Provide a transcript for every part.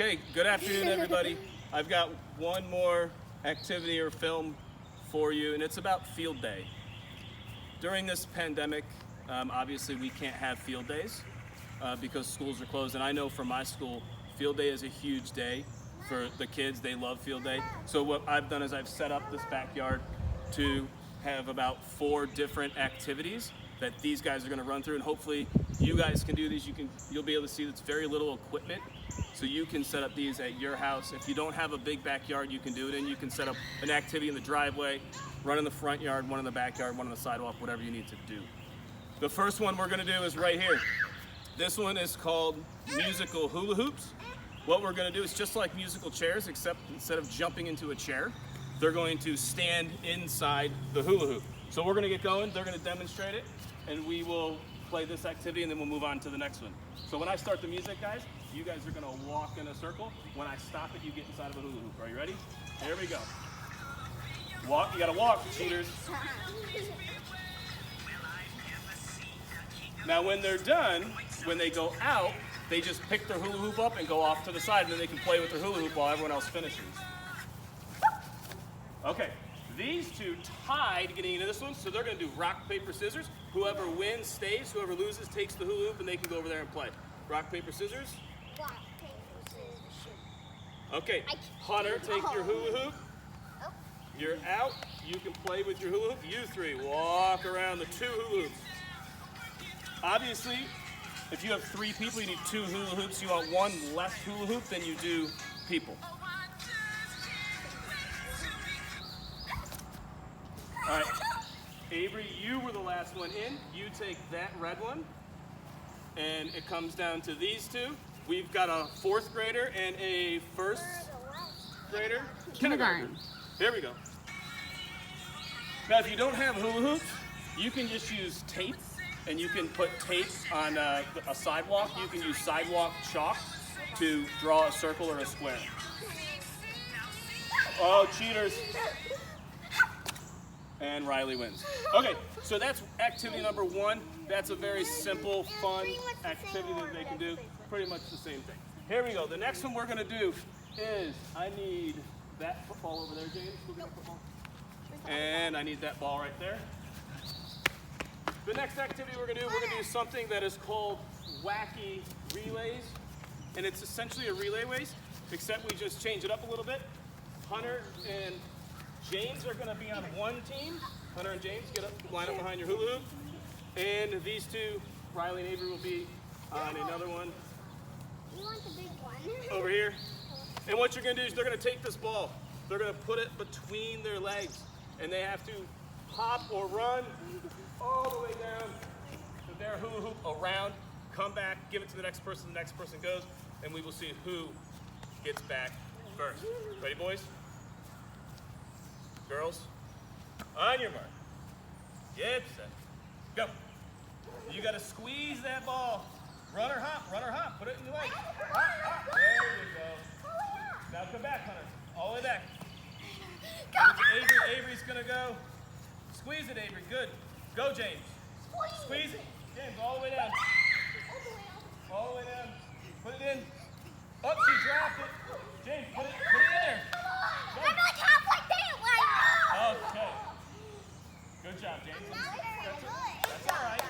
Okay, good afternoon, everybody. I've got one more activity or film for you, and it's about field day. During this pandemic, obviously we can't have field days because schools are closed, and I know for my school, field day is a huge day for the kids. They love field day. So what I've done is I've set up this backyard to have about 4 different activities that these guys are going to run through, and hopefully you guys can do these. You'll be able to see it's very little equipment, so you can set up these at your house. If you don't have a big backyard, you can do it in. You can set up an activity in the driveway, run in the front yard, one in the backyard, one on the sidewalk, whatever you need to do. The first one we're going to do is right here. This one is called musical hula hoops. What we're going to do is just like musical chairs, except instead of jumping into a chair, they're going to stand inside the hula hoop. So we're going to get going. They're going to demonstrate it, and we will play this activity, and then we'll move on to the next one. So when I start the music, guys, you guys are going to walk in a circle. When I stop it, you get inside of a hula hoop. Are you ready? Here we go. Walk. You got to walk, cheaters. Now when they're done, when they go out, they just pick their hula hoop up and go off to the side, and then they can play with their hula hoop while everyone else finishes. Okay, these two tied getting into this one, so they're going to do rock, paper, scissors. Whoever wins stays, whoever loses takes the hula hoop, and they can go over there and play. Rock, paper, scissors. Rock, paper, scissors, shoot. Okay, Hunter, take your hula hoop. Oh. You're out. You can play with your hula hoop. You 3 walk around the 2 hula hoops. Obviously, if you have 3 people, you need 2 hula hoops. You want 1 less hula hoop than you do people. All right, Avery, you were the last one in. You take that red one, and it comes down to these 2. We've got a 4th grader and a 1st grader. Kindergarten. Here we go. Now, if you don't have hula hoops, you can just use tape, and you can put tape on a sidewalk. You can use sidewalk chalk to draw a circle or a square. Oh, cheaters. And Riley wins. Okay, so that's activity number 1. That's a very simple, fun activity that they can do. Pretty much the same thing. Here we go. The next one we're going to do is I need that football over there, James. Go get the football. And I need that ball right there. The next activity we're going to do something that is called wacky relays. And it's essentially a relay race, except we just change it up a little bit. Hunter and James are going to be on one team. Hunter and James, get up, line up behind your hula hoop. And these 2, Riley and Avery, will be on another one You want the big one? over here. And what you're going to do is they're going to take this ball. They're going to put it between their legs. And they have to hop or run all the way down to their hula hoop around, come back, give it to the next person goes, and we will see who gets back first. Ready, boys? Girls, on your mark, get set, go. You gotta squeeze that ball. Run or hop, put it in your leg. Hop, hop, there you go. Now come back, Hunter, all the way back. Avery's gonna go. Squeeze it, Avery, good. Go, James. Squeeze it. James, all the way down. All the way down. Put it in. Up, she dropped it. James, put it in there. Go. I'm like halfway there, like. Okay. Good job, James. That's That's all right.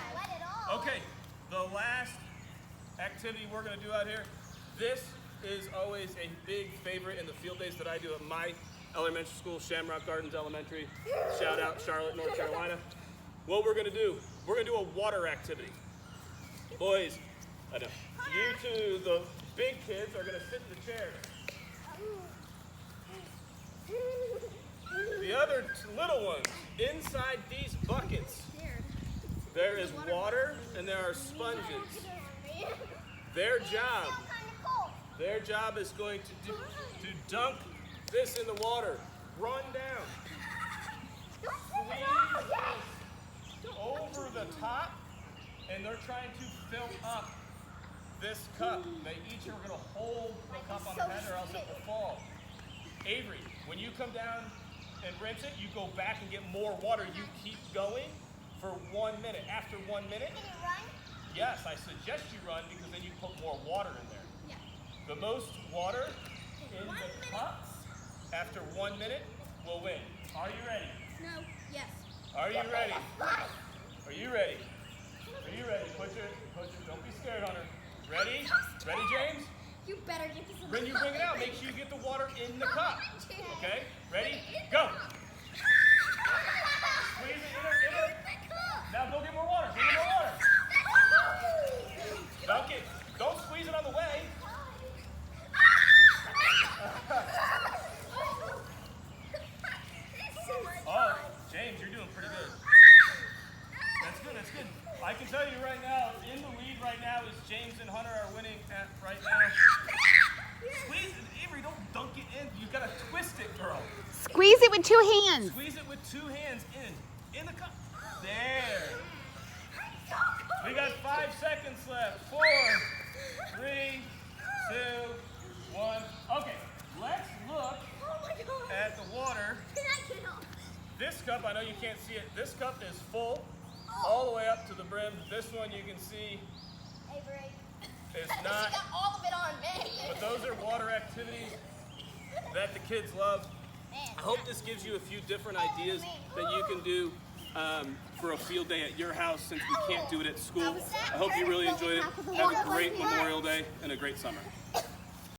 Okay, the last activity we're going to do out here. This is always a big favorite in the field days that I do at my elementary school, Shamrock Gardens Elementary. Shout out Charlotte, North Carolina. What we're going to do, we're going to do a water activity. Boys, I know. You 2, the big kids, are going to sit in the chairs. The other little ones, inside these buckets, there is water and there are sponges. Their job is going to dunk this in the water, run down, squeeze this over the top, and they're trying to fill up this cup. They each are going to hold the cup on their head or else it will fall. Avery, when you come down and rinse it, you go back and get more water. You keep going for 1 minute. After 1 minute, Can you run? yes, I suggest you run because then you put more water in there. Yeah. The most water in the cup after 1 minute will win. Are you ready? No. Yes. Are you ready? Are you ready? Are you ready? Don't be scared, Hunter. Ready? Ready, James? You better get this. When you bring it out, make sure you get the water in the cup. Okay? Ready? Go! Squeeze it in her. Now go get more water. Get more water. Don't squeeze it on the way. Oh, James, you're doing pretty good. That's good, that's good. I can tell you right now, in the lead right now is James and Hunter are winning right now. Squeeze it, Avery, don't dunk it in. You gotta twist it, girl. Squeeze it with 2 hands. Squeeze it with 2 hands in the cup. There. We got 5 seconds left. 4, 3, 2, 1. Okay, let's look at the water. This cup, I know you can't see it. This cup is full all the way up to the brim. This one you can see is not. She got all of it on me. But those are water activities that the kids love. I hope this gives you a few different ideas that you can do for a field day at your house since we can't do it at school. I hope you really enjoyed it. Have a great Memorial Day and a great summer.